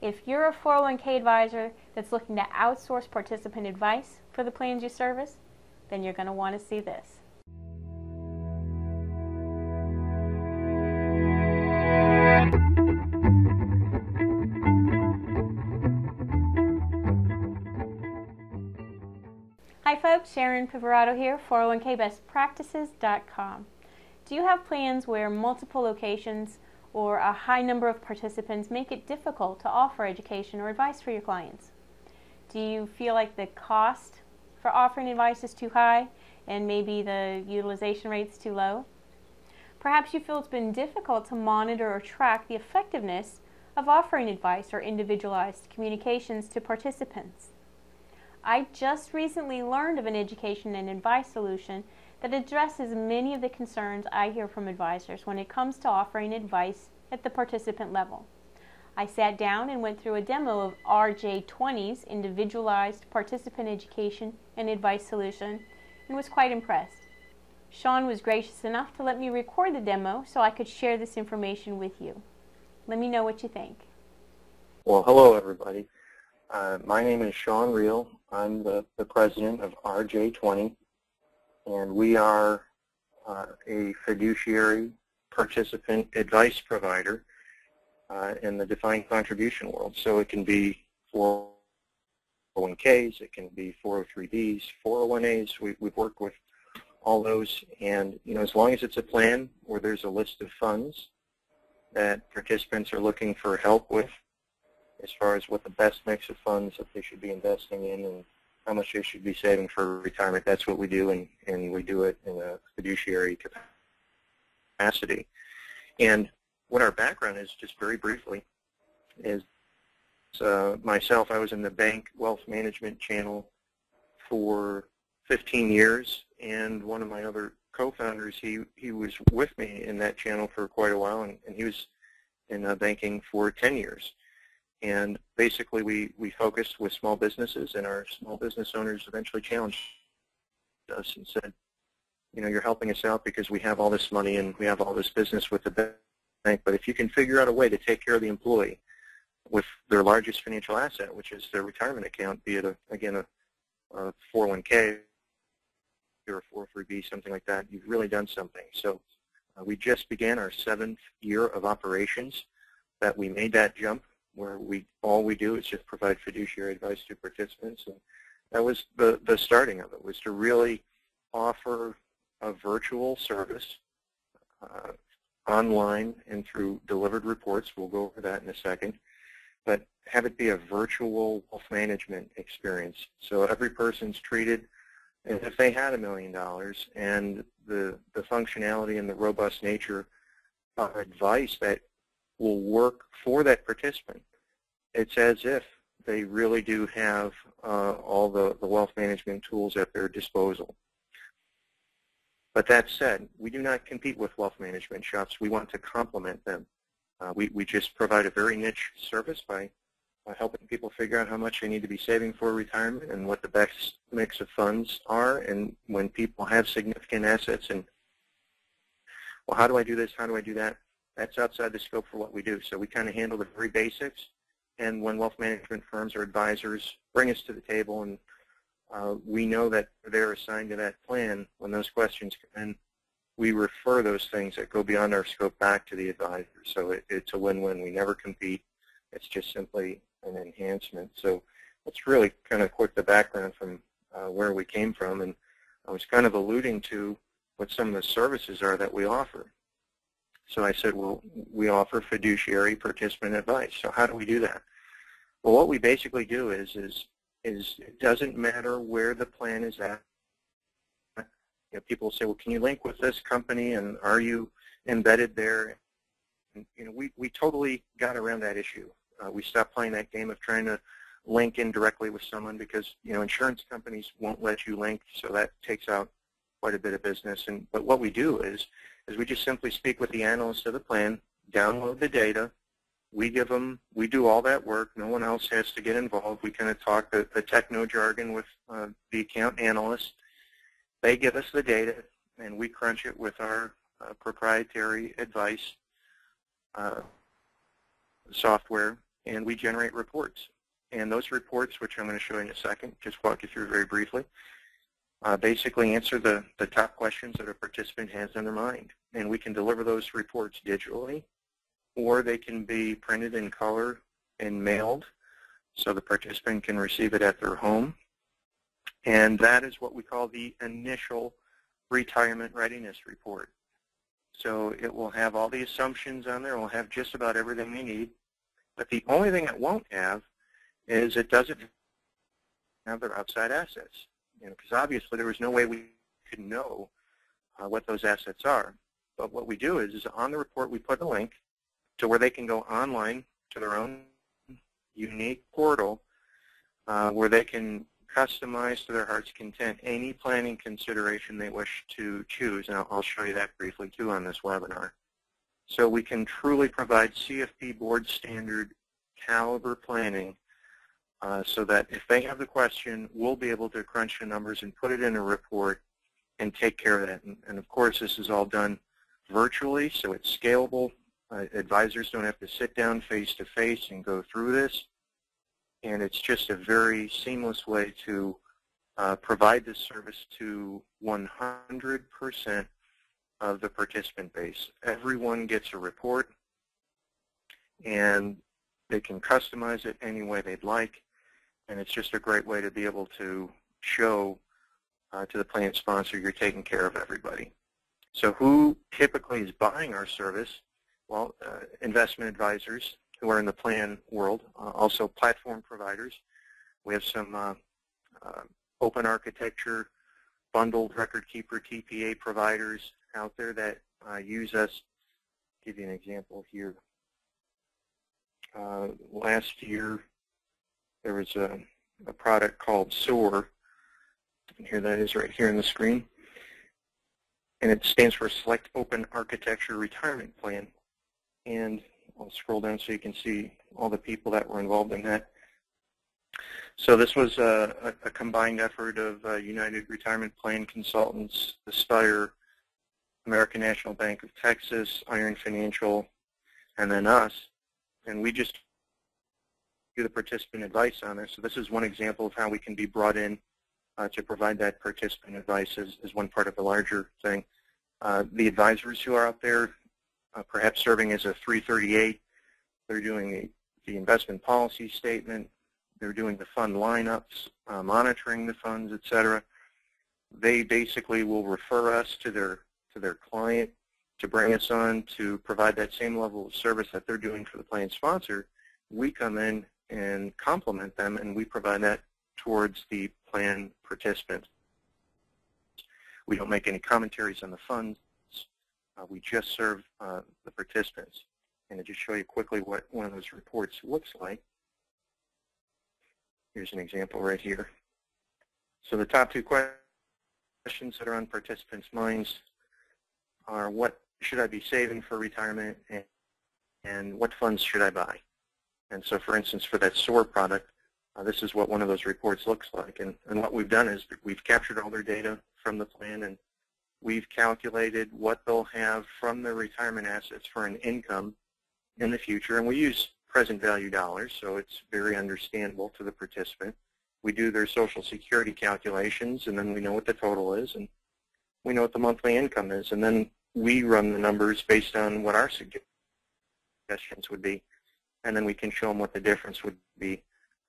If you're a 401k advisor that's looking to outsource participant advice for the plans you service, then you're going to want to see this. Hi folks, Sharon Pivarato here, 401kbestpractices.com. Do you have plans where multiple locations or a high number of participants make it difficult to offer education or advice for your clients? Do you feel like the cost for offering advice is too high and maybe the utilization rate's too low? Perhaps you feel it's been difficult to monitor or track the effectiveness of offering advice or individualized communications to participants. I just recently learned of an education and advice solution that addresses many of the concerns I hear from advisors when it comes to offering advice at the participant level. I sat down and went through a demo of RJ20's individualized participant education and advice solution and was quite impressed. Sean was gracious enough to let me record the demo so I could share this information with you. Let me know what you think. Well, hello everybody. My name is Sean Reuhl. I'm the president of RJ20, and we are a fiduciary participant advice provider in the defined contribution world. So it can be 401ks, it can be 403bs, 401as. We've worked with all those, and as long as it's a plan where there's a list of funds that participants are looking for help with, as far as what the best mix of funds that they should be investing in and how much they should be saving for retirement, that's what we do, and we do it in a fiduciary capacity. And what our background is, just very briefly, is myself, I was in the bank wealth management channel for 15 years, and one of my other co-founders, he was with me in that channel for quite a while, and he was in banking for 10 years. And basically we focused with small businesses, and our small business owners eventually challenged us and said, you're helping us out because we have all this money and we have all this business with the bank, but if you can figure out a way to take care of the employee with their largest financial asset, which is their retirement account, be it, a 401k or a 403b, something like that, you've really done something. So we just began our 7th year of operations that we made that jump, where all we do is just provide fiduciary advice to participants. And that was the starting of it, was to really offer a virtual service online and through delivered reports. We'll go over that in a second. But have it be a virtual wealth management experience. So every person's treated as if they had $1 million, and the functionality and the robust nature of advice that will work for that participant. It's as if they really do have all the wealth management tools at their disposal. But that said, we do not compete with wealth management shops. We want to complement them. We just provide a very niche service by helping people figure out how much they need to be saving for retirement and what the best mix of funds are. And when people have significant assets and, well, how do I do this, how do I do that? That's outside the scope for what we do. So we kind of handle the very basics. And when wealth management firms or advisors bring us to the table and we know that they're assigned to that plan, when those questions come in, we refer those things that go beyond our scope back to the advisor. So it's a win-win. We never compete. It's just simply an enhancement. So that's really kind of quick the background from where we came from. And I was kind of alluding to what some of the services are that we offer. So I said, well, we offer fiduciary participant advice. So how do we do that? Well, what we basically do is it doesn't matter where the plan is at. People say, well, can you link with this company, and are you embedded there? And, we totally got around that issue. We stopped playing that game of trying to link in directly with someone because, insurance companies won't let you link, so that takes out quite a bit of business. But what we do is we just simply speak with the analyst of the plan, download the data, we do all that work. No one else has to get involved. We kind of talk the techno jargon with the account analyst. They give us the data, and we crunch it with our proprietary advice software, and we generate reports. And those reports, which I'm going to show you in a second, just walk you through very briefly, basically answer the top questions that a participant has in their mind. And we can deliver those reports digitally, or they can be printed in color and mailed so the participant can receive it at their home. And that is what we call the initial retirement readiness report. So it will have all the assumptions on there. It will have just about everything they need. But the only thing it won't have is it doesn't have their outside assets. Because obviously there was no way we could know what those assets are. But what we do is on the report we put a link to where they can go online to their own unique portal where they can customize to their heart's content any planning consideration they wish to choose. And I'll show you that briefly too on this webinar. So we can truly provide CFP board standard caliber planning so that if they have the question, we'll be able to crunch the numbers and put it in a report and take care of that. And of course, this is all done virtually, so it's scalable. Advisors don't have to sit down face-to-face and go through this. And it's just a very seamless way to provide this service to 100% of the participant base. Everyone gets a report, and they can customize it any way they'd like. And it's just a great way to be able to show to the plan sponsor you're taking care of everybody. So who typically is buying our service? Well, investment advisors who are in the plan world, also platform providers. We have some open architecture, bundled record keeper TPA providers out there that use us. I'll give you an example here. Last year, there was a product called SOAR. And here that is right here on the screen. And it stands for Select Open Architecture Retirement Plan. And I'll scroll down so you can see all the people that were involved in that. So this was a combined effort of United Retirement Plan Consultants, Aspire, American National Bank of Texas, Iron Financial, and then us. And we just do the participant advice on this. So this is one example of how we can be brought in to provide that participant advice as one part of the larger thing. The advisors who are out there, perhaps serving as a 338, they're doing the investment policy statement, they're doing the fund lineups, monitoring the funds, etc. They basically will refer us to their client to bring us on to provide that same level of service that they're doing for the plan sponsor. We come in and complement them, and we provide that towards the plan participants. We don't make any commentaries on the funds. We just serve the participants. And to just show you quickly what one of those reports looks like, here's an example right here. So the top two questions that are on participants' minds are, what should I be saving for retirement, and what funds should I buy? And so, for instance, for that SOAR product, this is what one of those reports looks like. And what we've done is we've captured all their data from the plan, and we've calculated what they'll have from their retirement assets for an income in the future. And we use present value dollars, so it's very understandable to the participant. We do their Social Security calculations, and then we know what the total is, and we know what the monthly income is. And then we run the numbers based on what our suggestions would be. And then we can show them what the difference would be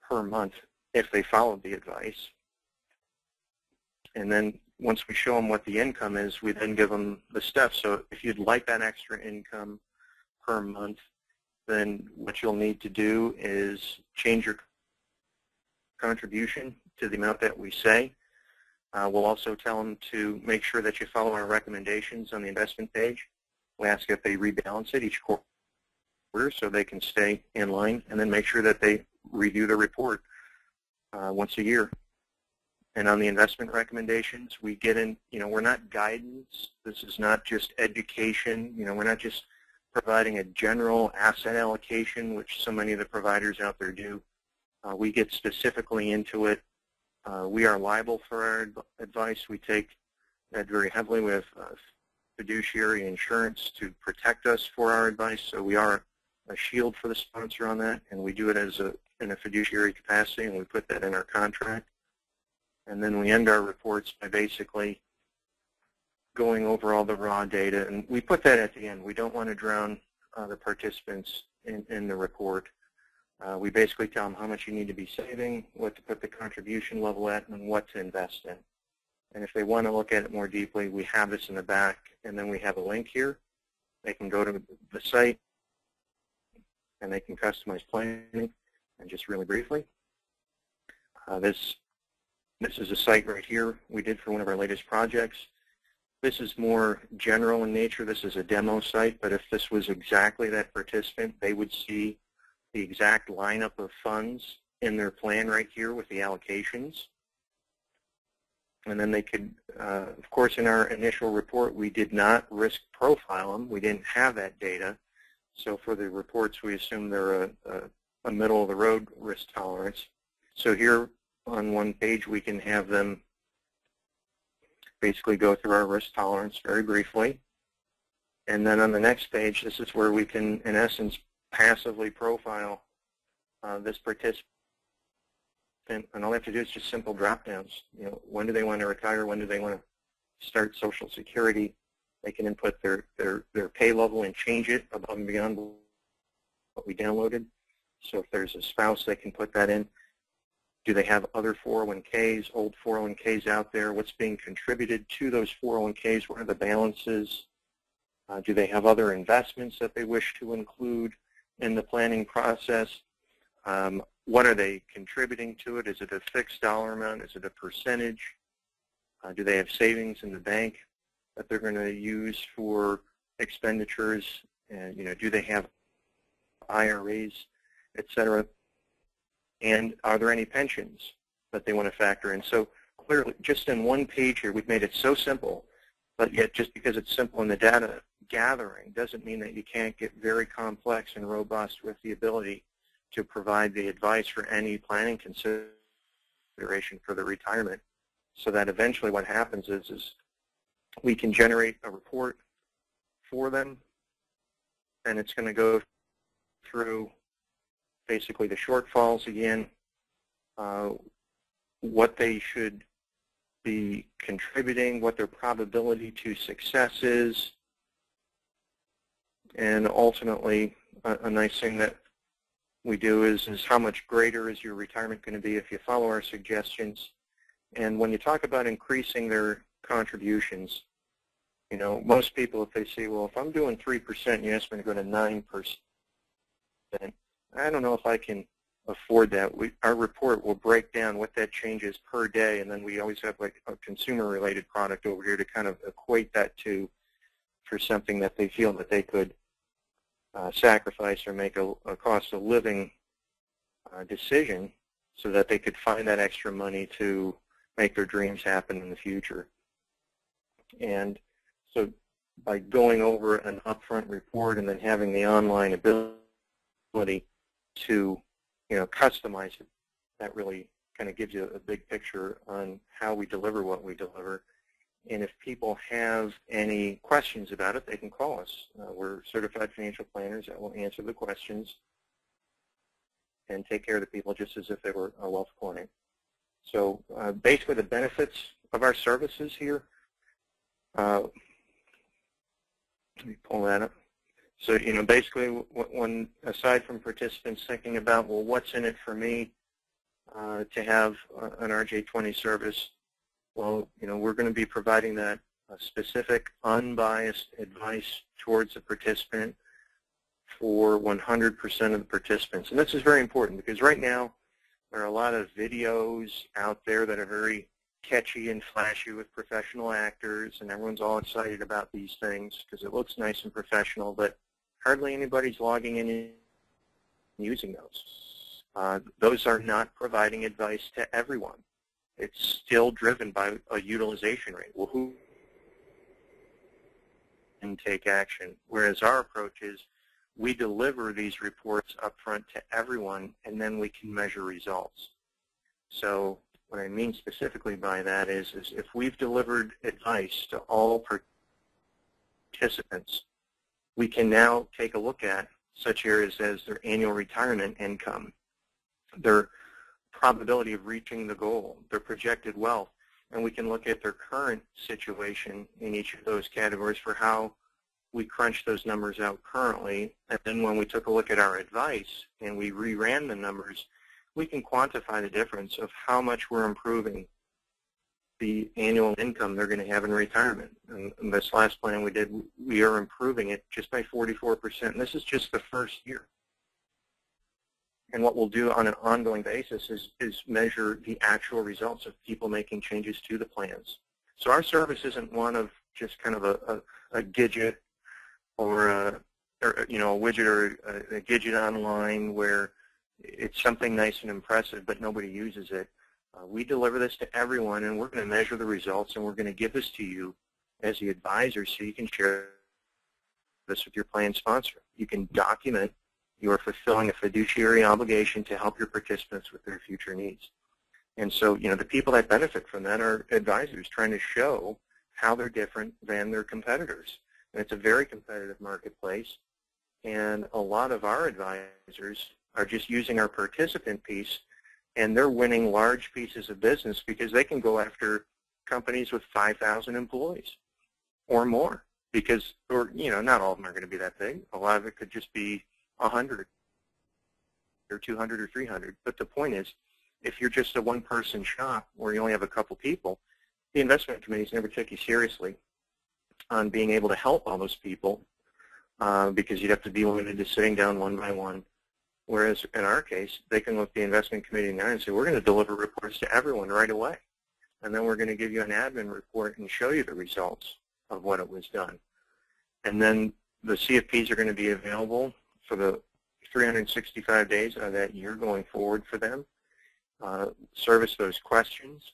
per month if they followed the advice. And then once we show them what the income is, we then give them the steps. So if you'd like that extra income per month, then what you'll need to do is change your contribution to the amount that we say. We'll also tell them to make sure that you follow our recommendations on the investment page. We ask if they rebalance it each quarter so they can stay in line, and then make sure that they review the report once a year. And on the investment recommendations, we get in, we're not guidance. This is not just education. We're not just providing a general asset allocation, which so many of the providers out there do. We get specifically into it. We are liable for our advice. We take that very heavily. We have fiduciary insurance to protect us for our advice, so we are shield for the sponsor on that, and we do it as in a fiduciary capacity, and we put that in our contract. And then we end our reports by basically going over all the raw data, and we put that at the end. We don't want to drown the participants in the report. We basically tell them how much you need to be saving, what to put the contribution level at, and what to invest in. And if they want to look at it more deeply, we have this in the back, and then we have a link here. They can go to the site, and they can customize planning. And just really briefly, this is a site right here we did for one of our latest projects. This is more general in nature. This is a demo site, but if this was exactly that participant, they would see the exact lineup of funds in their plan right here with the allocations. And then they could, of course, in our initial report, we did not risk profile them. We didn't have that data. So for the reports, we assume they're a middle-of-the-road risk tolerance. So here on one page, we can have them basically go through our risk tolerance very briefly. And then on the next page, this is where we can, in essence, passively profile this participant. And all they have to do is just simple drop-downs. You know, when do they want to retire? When do they want to start Social Security? They can input their pay level and change it above and beyond what we downloaded. So if there's a spouse, they can put that in. Do they have other 401ks, old 401ks out there? What's being contributed to those 401ks? What are the balances? Do they have other investments that they wish to include in the planning process? What are they contributing to it? Is it a fixed dollar amount? Is it a percentage? Do they have savings in the bank that they're going to use for expenditures? And, you know, do they have IRAs, et cetera? And are there any pensions that they want to factor in? So clearly, just in one page here, we've made it so simple, but yet just because it's simple in the data gathering doesn't mean that you can't get very complex and robust with the ability to provide the advice for any planning consideration for the retirement, so that eventually what happens is we can generate a report for them, and it's going to go through basically the shortfalls again, what they should be contributing, what their probability to success is, and ultimately a nice thing that we do is how much greater is your retirement going to be if you follow our suggestions. And when you talk about increasing their contributions, you know, most people, if they say, well, if I'm doing 3%, you ask me to go to 9%, I don't know if I can afford that. Our report will break down what that changes per day, and then we always have like a consumer-related product over here to kind of equate that to for something that they feel that they could sacrifice or make a cost of living decision so that they could find that extra money to make their dreams happen in the future. And so by going over an upfront report and then having the online ability to, you know, customize it, that really kind of gives you a big picture on how we deliver what we deliver. And if people have any questions about it, they can call us. We're certified financial planners that will answer the questions and take care of the people just as if they were a wealth client. So basically the benefits of our services here, let me pull that up. So, you know, basically when aside from participants thinking about, well, what's in it for me to have an RJ20 service, well, you know, we're going to be providing that specific, unbiased advice towards the participant for 100% of the participants. And this is very important because right now there are a lot of videos out there that are very catchy and flashy with professional actors, and everyone's all excited about these things because it looks nice and professional, but hardly anybody's logging in and using those. Those are not providing advice to everyone. It's still driven by a utilization rate. Well, who can take action? Whereas our approach is we deliver these reports up front to everyone, and then we can measure results. So what I mean specifically by that is if we've delivered advice to all participants, we can now take a look at, such areas as their annual retirement income, their probability of reaching the goal, their projected wealth, and we can look at their current situation in each of those categories for how we crunch those numbers out currently. And then when we took a look at our advice and we reran the numbers, we can quantify the difference of how much we're improving the annual income they're going to have in retirement. And this last plan we did, we are improving it just by 44%. And this is just the first year. And what we'll do on an ongoing basis is measure the actual results of people making changes to the plans. So our service isn't one of just kind of a gadget or a widget or a gadget online where it's something nice and impressive, but nobody uses it. We deliver this to everyone, and we're going to measure the results, and we're going to give this to you as the advisor so you can share this with your plan sponsor. You can document you are fulfilling a fiduciary obligation to help your participants with their future needs. And so, the people that benefit from that are advisors trying to show how they're different than their competitors. And it's a very competitive marketplace, and a lot of our advisors are just using our participant piece, and they're winning large pieces of business because they can go after companies with 5,000 employees or more because, not all of them are going to be that big. A lot of it could just be 100 or 200 or 300. But the point is, if you're just a one-person shop where you only have a couple people, the investment committees never took you seriously on being able to help all those people because you'd have to be limited to sitting down one by one. Whereas in our case, they can look the investment committee in the eye and say, we're going to deliver reports to everyone right away. And then we're going to give you an admin report and show you the results of what it was done. And then the CFPs are going to be available for the 365 days of that year going forward for them, service those questions.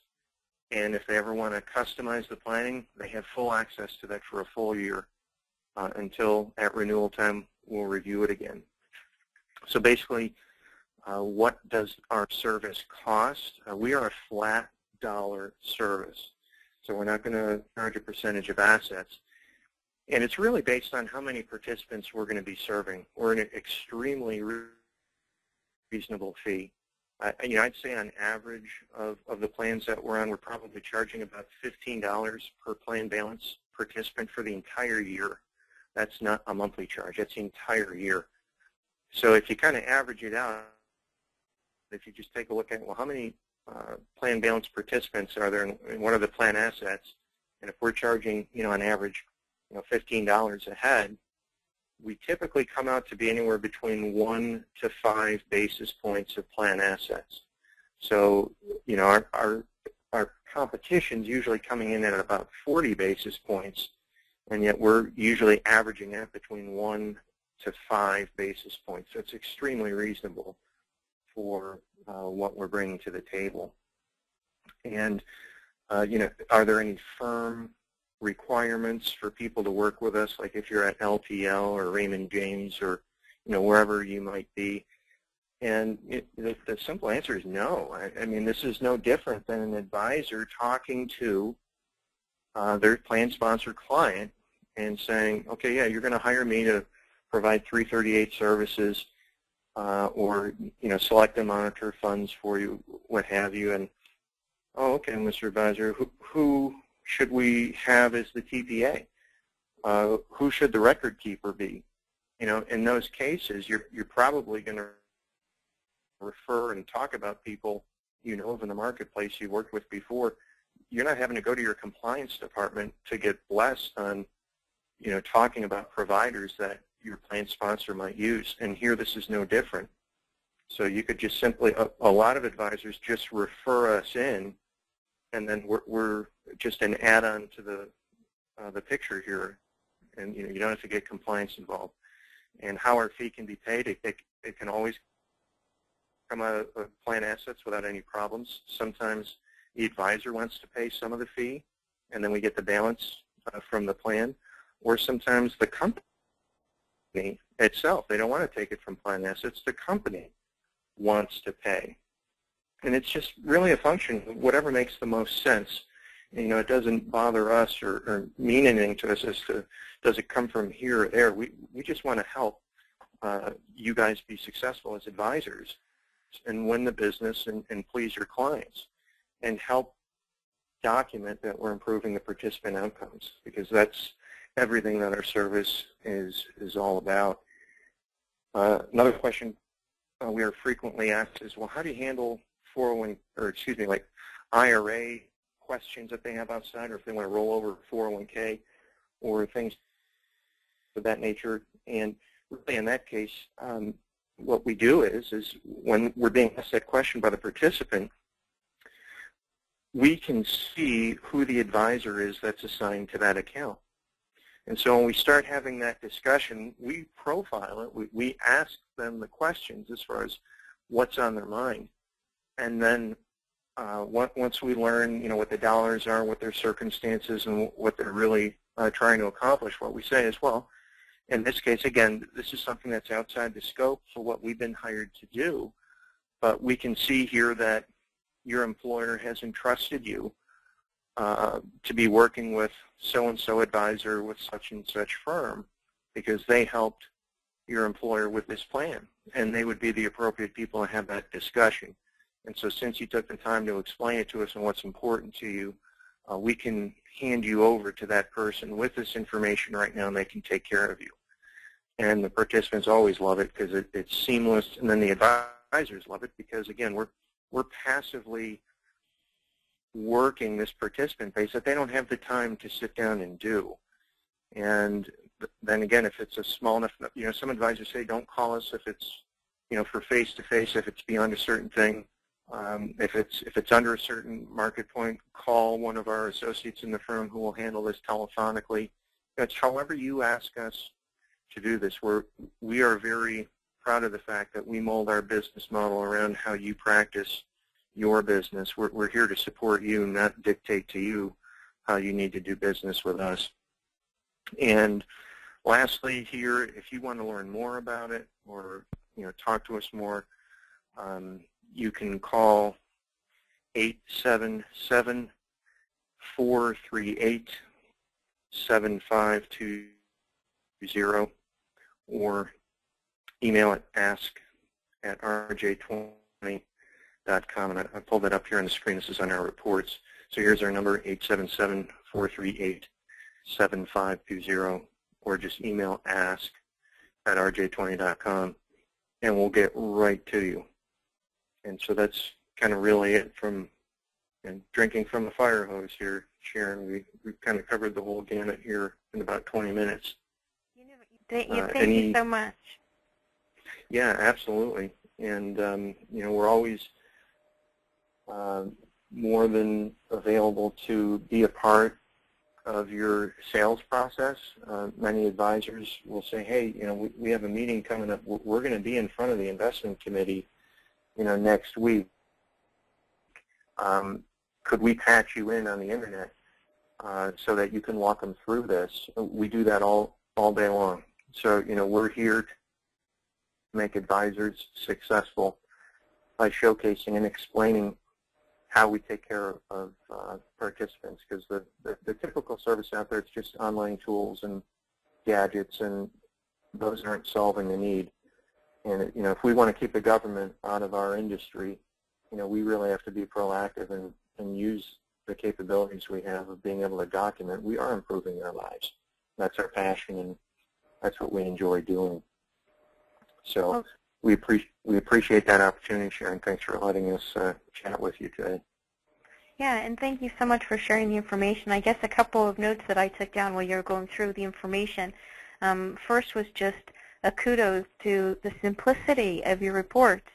And if they ever want to customize the planning, they have full access to that for a full year until at renewal time we'll review it again. So basically, what does our service cost? We are a flat dollar service. So we're not going to charge a percentage of assets. And it's really based on how many participants we're going to be serving. We're an extremely reasonable fee. I'd say on average of the plans that we're on, we're probably charging about $15 per plan balance participant for the entire year. That's not a monthly charge. That's the entire year. So if you kind of average it out, if you just take a look at, well, how many plan balance participants are there and what are the plan assets? And if we're charging, on average, $15 a head, we typically come out to be anywhere between 1 to 5 basis points of plan assets. So, our competition's usually coming in at about 40 basis points, and yet we're usually averaging that between 1 to 5 basis points. So it's extremely reasonable for what we're bringing to the table. And, are there any firm requirements for people to work with us, like if you're at LPL or Raymond James or, wherever you might be? And the simple answer is no. I mean, this is no different than an advisor talking to their plan sponsor client and saying, okay, yeah, you're going to hire me to provide 338 services or, select and monitor funds for you, what have you. And, oh, okay, Mr. Advisor, who should we have as the TPA? Who should the record keeper be? In those cases, you're probably going to refer and talk about people of in the marketplace you worked with before. You're not having to go to your compliance department to get blessed on, talking about providers that your plan sponsor might use. And here, this is no different. So you could just simply, a lot of advisors just refer us in, and then we're just an add-on to the picture here, and you don't have to get compliance involved. And how our fee can be paid, it can always come out of plan assets without any problems. Sometimes the advisor wants to pay some of the fee, and then we get the balance from the plan. Or sometimes the company itself, they don't want to take it from plan assets. The company wants to pay. And it's just really a function of whatever makes the most sense. It doesn't bother us or mean anything to us as to does it come from here or there. We just want to help you guys be successful as advisors and win the business and please your clients and help document that we're improving the participant outcomes, because that's everything that our service is all about. Another question we are frequently asked is, well, how do you handle like IRA questions that they have outside, or if they want to roll over 401k or things of that nature? And really in that case, what we do is when we're being asked that question by the participant, we can see who the advisor is that's assigned to that account. And so when we start having that discussion, we profile it. We ask them the questions as far as what's on their mind. And then once we learn, what the dollars are, what their circumstances, and what they're really trying to accomplish, what we say is, well, in this case, again, this is something that's outside the scope for what we've been hired to do, but we can see here that your employer has entrusted you to be working with so-and-so advisor with such and such firm because they helped your employer with this plan, and they would be the appropriate people to have that discussion. And so since you took the time to explain it to us and what's important to you, we can hand you over to that person with this information right now, and they can take care of you. And the participants always love it because it's seamless, and then the advisors love it because, again, we're passively working this participant base that they don't have the time to sit down and do. And then again, if it's a small enough, some advisors say don't call us if it's, for face-to-face, if it's beyond a certain thing. If it's under a certain market point, call one of our associates in the firm who will handle this telephonically. That's however you ask us to do this. We are very proud of the fact that we mold our business model around how you practice your business. We're here to support you, not dictate to you how you need to do business with us. And lastly here, if you want to learn more about it or talk to us more, you can call 877-438-7520 or email at ask@RJ20.com. And I pulled that up here on the screen. This is on our reports. So here's our number, 877-438-7520, or just email ask@RJ20.com, and we'll get right to you. And so that's kind of really it from drinking from the fire hose here, Sharon. We've kind of covered the whole gamut here in about 20 minutes. Thank you so much. Yeah, absolutely. And, we're always more than available to be a part of your sales process. Many advisors will say, hey, we have a meeting coming up. We're going to be in front of the investment committee next week. Could we patch you in on the internet so that you can walk them through this? We do that all day long. So, we're here to make advisors successful by showcasing and explaining how we take care of participants, because the typical service out there, it's just online tools and gadgets, and those aren't solving the need. And, if we want to keep the government out of our industry, we really have to be proactive and use the capabilities we have of being able to document. We are improving their lives. That's our passion, and that's what we enjoy doing. So we appreciate that opportunity, Sharon. Thanks for letting us chat with you today. Yeah, and thank you so much for sharing the information. I guess a couple of notes that I took down while you were going through the information. First was just a kudos to the simplicity of your reports.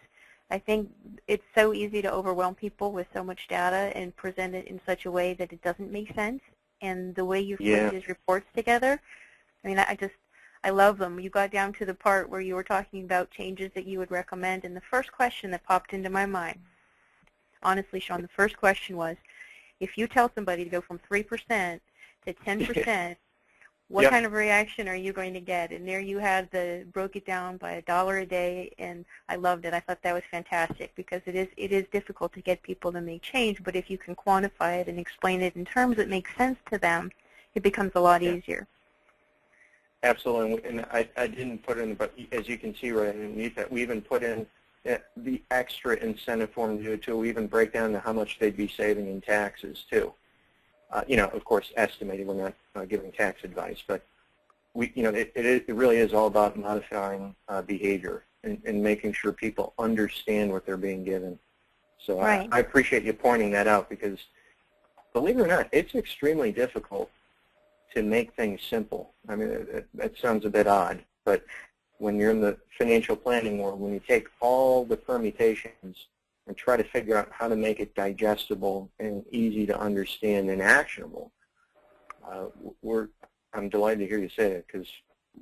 I think it's so easy to overwhelm people with so much data and present it in such a way that it doesn't make sense. And the way you put these reports together, I mean, I love them. You got down to the part where you were talking about changes that you would recommend, and the first question that popped into my mind, honestly, Sean, the first question was, if you tell somebody to go from 3% to 10%, what kind of reaction are you going to get? And there you had broke it down by $1 a day, and I loved it. I thought that was fantastic because it is difficult to get people to make change, but if you can quantify it and explain it in terms that make sense to them, it becomes a lot easier. Absolutely, and I didn't put in, but as you can see right underneath that, we even put in the extra incentive form to do it too. We even break down to how much they'd be saving in taxes too. Of course, estimated. We're not giving tax advice, but it really is all about modifying behavior and making sure people understand what they're being given. So right. I appreciate you pointing that out, because believe it or not, it's extremely difficult to make things simple. I mean, that sounds a bit odd, but when you're in the financial planning world, when you take all the permutations and try to figure out how to make it digestible and easy to understand and actionable, I'm delighted to hear you say it, because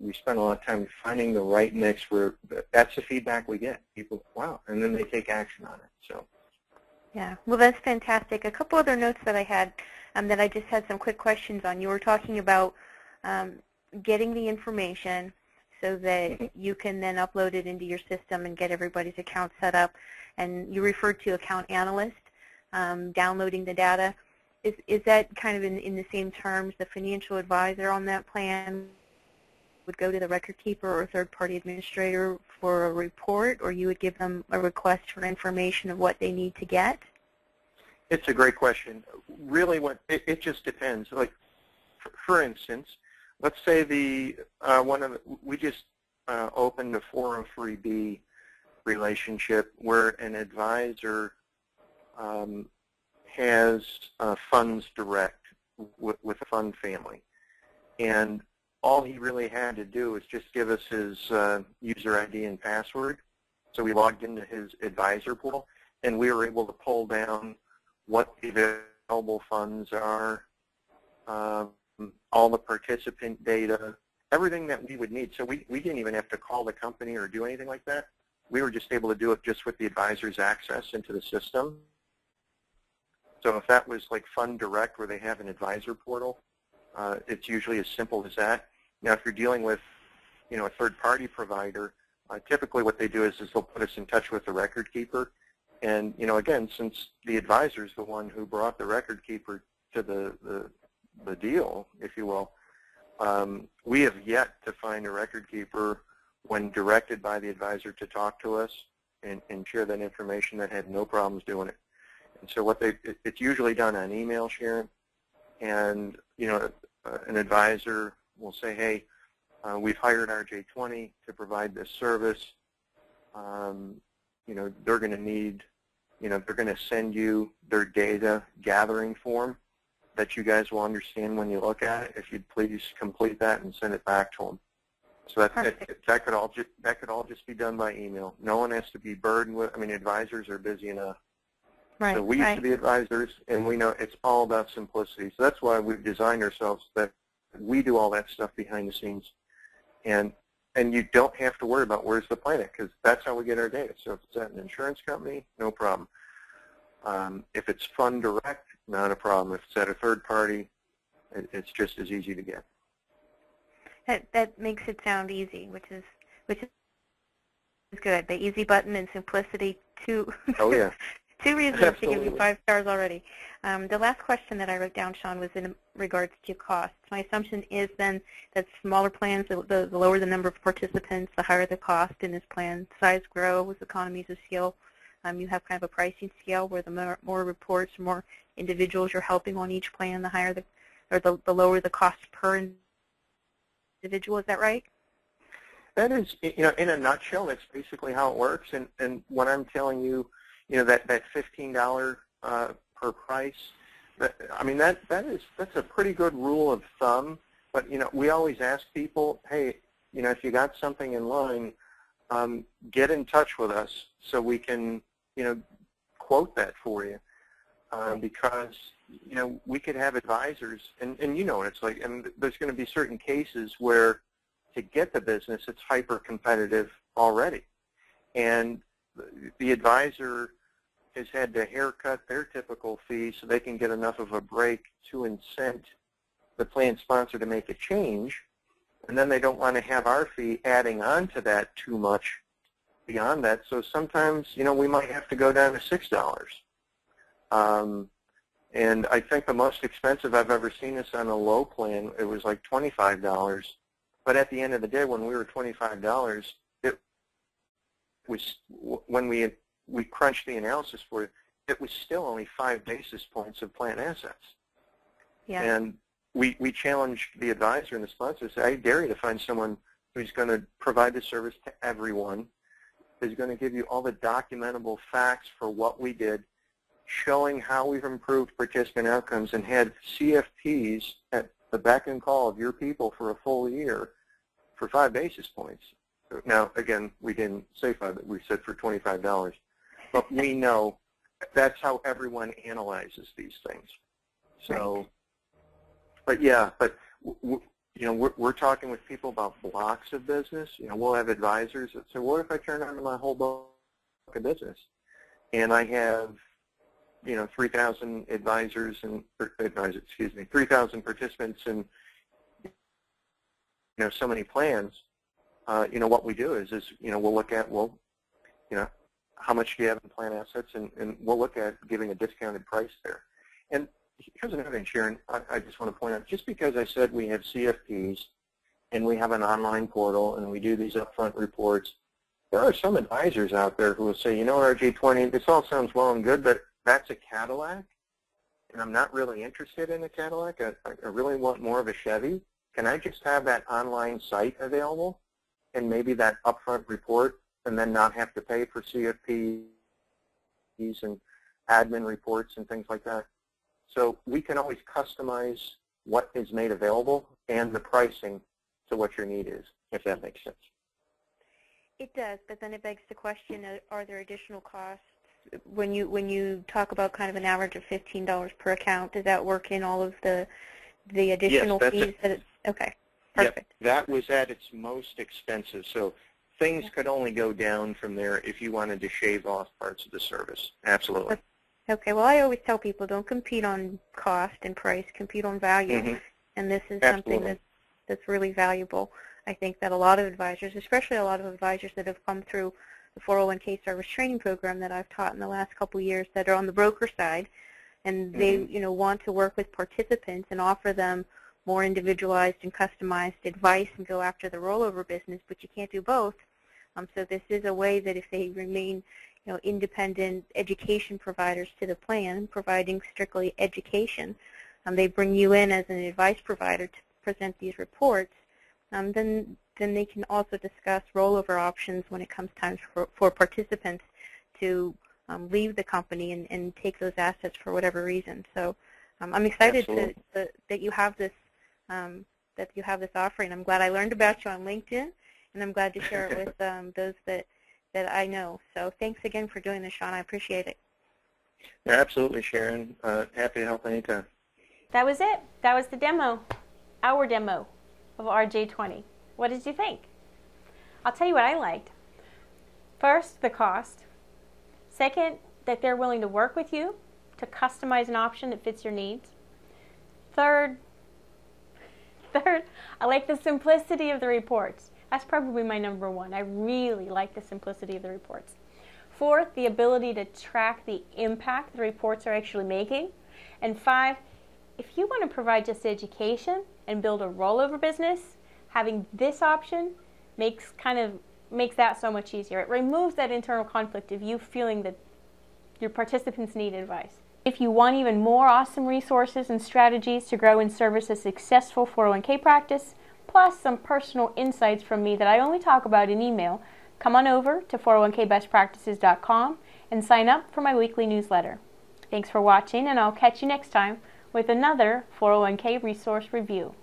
we spend a lot of time finding the right mix where that's the feedback we get. People, wow, and then they take action on it. So. Yeah, well, that's fantastic. A couple other notes that I had that I just had some quick questions on. You were talking about getting the information so that you can then upload it into your system and get everybody's account set up. And you referred to account analyst, downloading the data. Is that kind of in the same terms? The financial advisor on that plan would go to the record keeper or third-party administrator for a report, or you would give them a request for information of what they need to get? It's a great question. Really, it just depends. Like, for instance, let's say we just opened a 403B relationship where an advisor has funds direct with a fund family, and all he really had to do was just give us his user ID and password. So we logged into his advisor pool, and we were able to pull down what the available funds are, all the participant data, everything that we would need. So we didn't even have to call the company or do anything like that. We were just able to do it just with the advisor's access into the system. So if that was like Fund Direct, where they have an advisor portal, it's usually as simple as that. Now, if you're dealing with, a third-party provider, typically what they do is they'll put us in touch with the record keeper. And, again, since the advisor is the one who brought the record keeper to the deal, if you will, we have yet to find a record keeper when directed by the advisor to talk to us and share that information that had no problems doing it. And so it's usually done on email sharing, and an advisor will say, hey, we've hired RJ20 to provide this service. They're going to need, they're going to send you their data gathering form that you guys will understand when you look at it. If you'd please complete that and send it back to them. So that could all just be done by email. No one has to be burdened with. I mean, advisors are busy enough. Right, so we used to be advisors, and we know it's all about simplicity. So that's why we've designed ourselves that we do all that stuff behind the scenes, and you don't have to worry about where's the planet, because that's how we get our data. So if it's at an insurance company, no problem. If it's Fund Direct, not a problem. If it's at a third party, it's just as easy to get. That makes it sound easy, which is good. The easy button and simplicity, two. Oh yeah. 2 reasons Absolutely. To give you 5 stars already. The last question that I wrote down, Sean, was in regards to costs. My assumption is then that smaller plans, the lower the number of participants, the higher the cost in this plan. Size grow with economies of scale. You have kind of a pricing scale where the more reports, more individuals you're helping on each plan, the higher the lower the cost per individual. Is that right? That is, in a nutshell, that's basically how it works. And when I'm telling you, that $15 per price, that's a pretty good rule of thumb. But we always ask people, hey, if you got something in line, get in touch with us so we can quote that for you, because we could have advisors, and it's like, and there's going to be certain cases where to get the business it's hyper competitive already, and the advisor has had to haircut their typical fee so they can get enough of a break to incent the plan sponsor to make a change, and then they don't want to have our fee adding on to that too much beyond that. So sometimes, we might have to go down to $6. And I think the most expensive I've ever seen is on a low plan. It was like $25 But at the end of the day, when we were $25, it was, when we crunched the analysis for it, it was still only 5 basis points of plan assets. Yeah. And we challenged the advisor and the sponsor to say, I dare you to find someone who's going to provide the service to everyone, is going to give you all the documentable facts for what we did, showing how we've improved participant outcomes, and had CFPs at the beck and call of your people for a full year for 5 basis points. Now, again, we didn't say 5, we said for $25. But we know that's how everyone analyzes these things. So, right. But yeah, but we're talking with people about blocks of business. We'll have advisors that say, what if I turn on my whole block of business? And I have, 3,000 3,000 participants and, so many plans. What we do is we'll look at, how much do you have in plan assets, and we'll look at giving a discounted price there. And here's another thing, Sharon, I just want to point out, just because I said we have CFPs and we have an online portal and we do these upfront reports, there are some advisors out there who will say, RJ20, this all sounds well and good, but that's a Cadillac, and I'm not really interested in a Cadillac. I really want more of a Chevy. Can I just have that online site available and maybe that upfront report, and then not have to pay for CFPs and admin reports and things like that? So we can always customize what is made available and the pricing to what your need is, if that makes sense. It does, but then it begs the question, are there additional costs? When you talk about kind of an average of $15 per account, does that work in all of the additional fees? Okay, perfect. Yep, that was at its most expensive. So things could only go down from there if you wanted to shave off parts of the service. Absolutely. Okay, well, I always tell people, don't compete on cost and price, compete on value. Mm-hmm. And this is Absolutely. something that's really valuable. I think that a lot of advisors, especially a lot of advisors that have come through the 401k service training program that I've taught in the last couple of years, that are on the broker side, and they want to work with participants and offer them more individualized and customized advice and go after the rollover business, but you can't do both. So this is a way that if they remain independent education providers to the plan, providing strictly education, they bring you in as an advice provider to present these reports, then they can also discuss rollover options when it comes time for participants to leave the company and take those assets for whatever reason. So I'm excited that you have this offering. I'm glad I learned about you on LinkedIn, and I'm glad to share it with those that I know. So thanks again for doing this, Sean. I appreciate it. Yeah, absolutely, Sharon. Happy to help anytime. That was it. That was the demo, our demo of RJ20. What did you think? I'll tell you what I liked. First, the cost. Second, that they're willing to work with you to customize an option that fits your needs. Third, I like the simplicity of the reports. That's probably my number one. I really like the simplicity of the reports. Fourth, the ability to track the impact the reports are actually making. And 5, if you want to provide just education and build a rollover business, having this option makes that so much easier. It removes that internal conflict of you feeling that your participants need advice. If you want even more awesome resources and strategies to grow and service a successful 401k practice, plus some personal insights from me that I only talk about in email, come on over to 401kbestpractices.com and sign up for my weekly newsletter. Thanks for watching, and I'll catch you next time with another 401k resource review.